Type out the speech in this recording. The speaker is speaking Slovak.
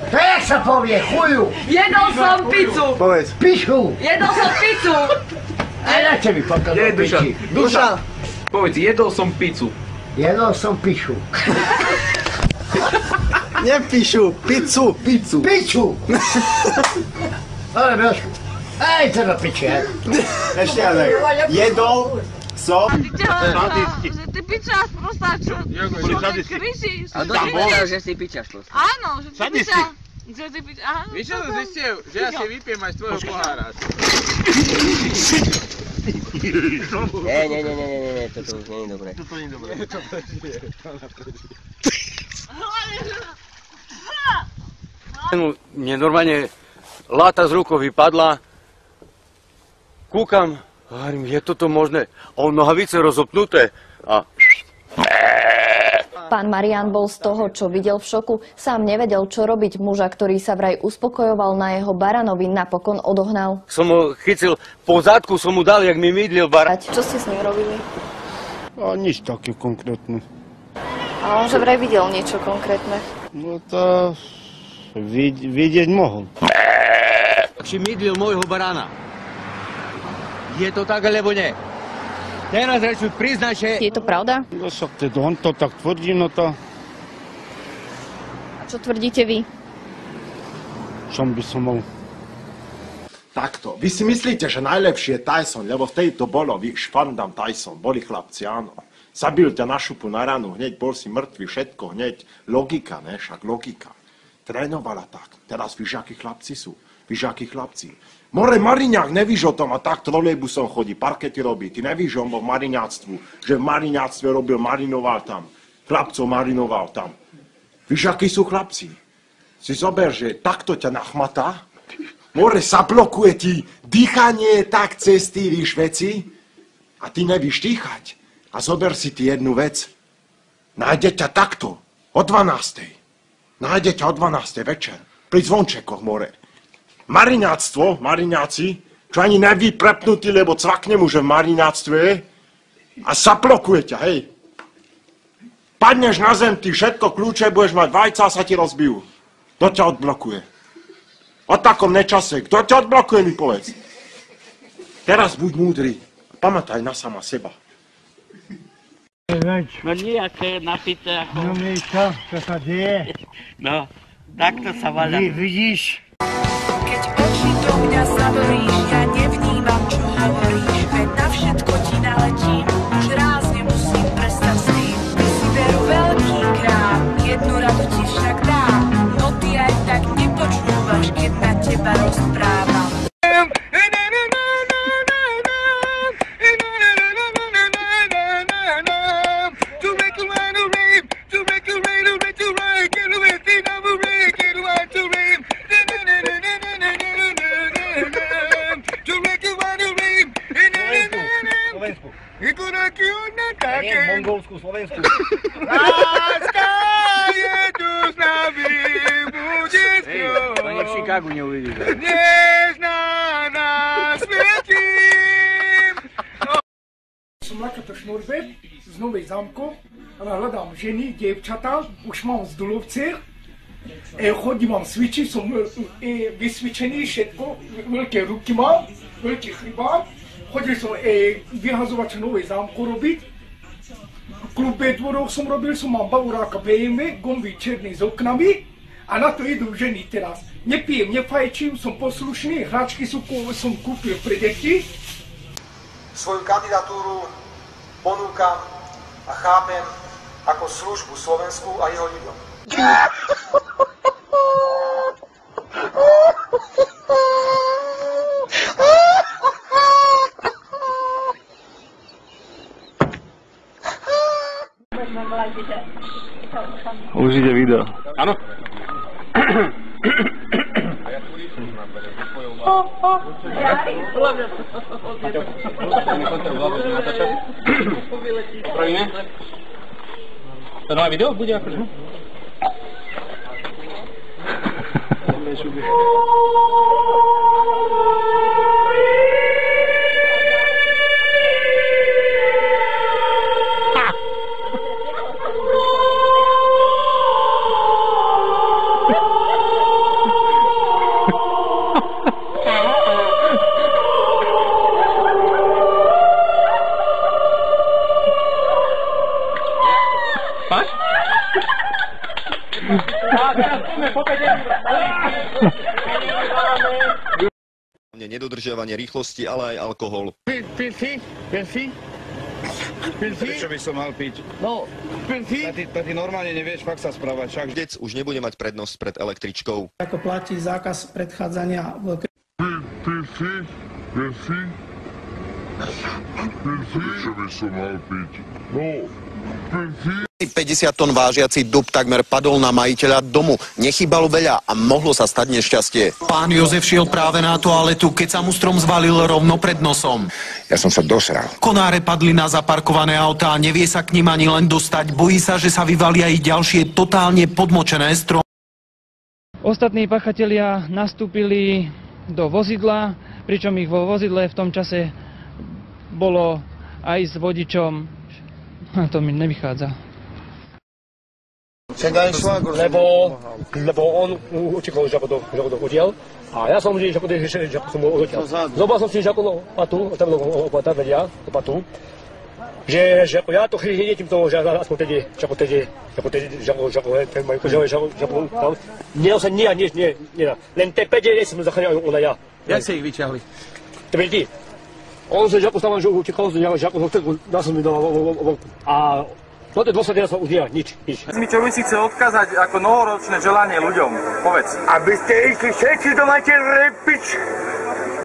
To jak sa povie, chuju? Jedol som pizzu. Povedz. Pišu. Jedol som pizzu. A dajte mi potom do piči. Dušan, povedz, jedol som pizzu. Jedol som pišu. Nepíšu, pizzu. Pizzu. Piču. Ale Brošku, aj to do piči, hej. Ešte ale. Jedol som... Že ty pičas prosta, čo kričíš? A to povedal, že si pičaš proste. Áno, že ty pičas. Že ty pičas, áno. Víš čo som zistil? Že ja si vypijem aj z tvojho pohára. Nie, toto už nie je dobré. Mne normálne láta z rukou vypadla. Kúkam, hovorím, je toto možné? A on nohavice rozopnuté. A... Pán Marián bol z toho, čo videl v šoku. Sám nevedel, čo robiť. Muža, ktorý sa vraj uspokojoval na jeho baranovi, napokon odohnal. Som ho chytil po zadku, som mu dal, jak mi mydlil baran. Čo ste s ním robili? A nič také konkrétne. A on že vraj videl niečo konkrétne. No to vidieť mohol. Či mydlil môjho barana. Je to tak, alebo nie? Teraz rečuť priznať, že... Je to pravda? No však teda on to tak tvrdí, no to... A čo tvrdíte vy? Čom by som mal? Takto, vy si myslíte, že najlepšie je Tyson, lebo vtedy to bolo, Špandam Tyson, boli chlapci, áno. Zabil ťa na šupu na ranu, hneď bol si mŕtvy, všetko, hneď. Logika, ne, však logika. Trénovala tak. Teraz víš, akí chlapci sú. Víš, akí chlapci. More Mariňák, nevíš o tom, a tak trolejbusom chodí, parkety robí. Ty nevíš, že on bol v mariňáctvu, že v mariňáctve robil, marinoval tam. Chlapcov marinoval tam. Víš, akí sú chlapci? Si zober, že takto ťa nachmatá, more zablokuje ti dýchanie tak cez ty, víš, veci, a ty nevíš dýchať. A zober si ty jednu vec. Nájde ťa takto, o 12. Nájde ťa o 12. večer, pri zvončekoch, more. Mariňáctvo, mariňáci, čo ani neví prepnutý, lebo cvakne mu, že v mariňáctve je, a zablokuje ťa, hej. Padneš na zem, ty všetko kľúče, budeš mať vajca a sa ti rozbijú. Kto ťa odblokuje? O takom nečase, kto ťa odblokuje, mi povedz. Teraz buď múdry, pamätaj na sama seba. No nejaké napité ako... No Míšo, čo sa deje? No, takto sa vaľa. Vidíš? Keď oči do mňa zaboríš, ja nevnímam, čo hovoríš, veď na všetko ti naletím, už raz nemusím prestať s tým. Ty si veru veľký krám, jednu radu ti však dám, no ty aj tak nepočúvaš, keď na teba rozprávam. Mongolsku, Slovensku. Láska je tu s nami, bude s ňou. Ani v Chicagu neuvidíte. Nežná nás svietím. Som Lakatoš Norbert z Novej Zámkov, ale hľadám ženy, dievčatá, už mám z Dulovce. Chodím, mám cvičiť, som vysvičený, všetko, veľké ruky mám, veľký chleba. Chodil som vyhazovač Novej Zámku robiť. Klub B-dvorov som robil, mám Bavoráka BMW, gomby černý s oknami a na to idú ženy teraz. Nepijem, nefajčím, som poslušný, hračky som kúpil pre deti. Svoju kandidatúru ponúkam a chápem ako službu Slovensku a jeho ľuďom. Už ide video. Áno. Pravíme? To nové video bude akože? Nedodržiavanie rýchlosti, ale aj alkohol. Prečo by som mal piť? No, ty normálne nevieš fakt sa správať. Však Dec už nebude mať prednosť pred električkou. Ako platí zákaz predchádzania Prečo by som mal piť? No, 50 tón vážiaci dub takmer padol na majiteľa domu. Nechýbalo veľa a mohlo sa stať nešťastie. Pán Jozef šiel práve na toaletu, keď sa mu strom zvalil rovno pred nosom. Ja som sa dosral. Konáre padli na zaparkované autá, nevie sa k nim ani len dostať. Bojí sa, že sa vyvalia i ďalšie totálne podmočené stromy. Ostatní pachatelia nastúpili do vozidla, pričom ich vo vozidle v tom čase bolo aj s vodičom. To mi nevychádza. Lebo on utekol, že to udiel. A ja som že som ho udiel. Zobral som si žakonu patu, tam vedia, patu. Že ja to chytím tomu, že aspoň tedy, len tie 5 som zachránil ona ja. Jak sa ich vyťahli? To byli ty. On sa žaku stávam, že utekol, žaku dal som mi do a no to dôsledne som udiel, nič. Mi čo by si chcel odkázať ako novoročné želanie ľuďom? Povedz. Aby ste išli všetci do Maternej piči.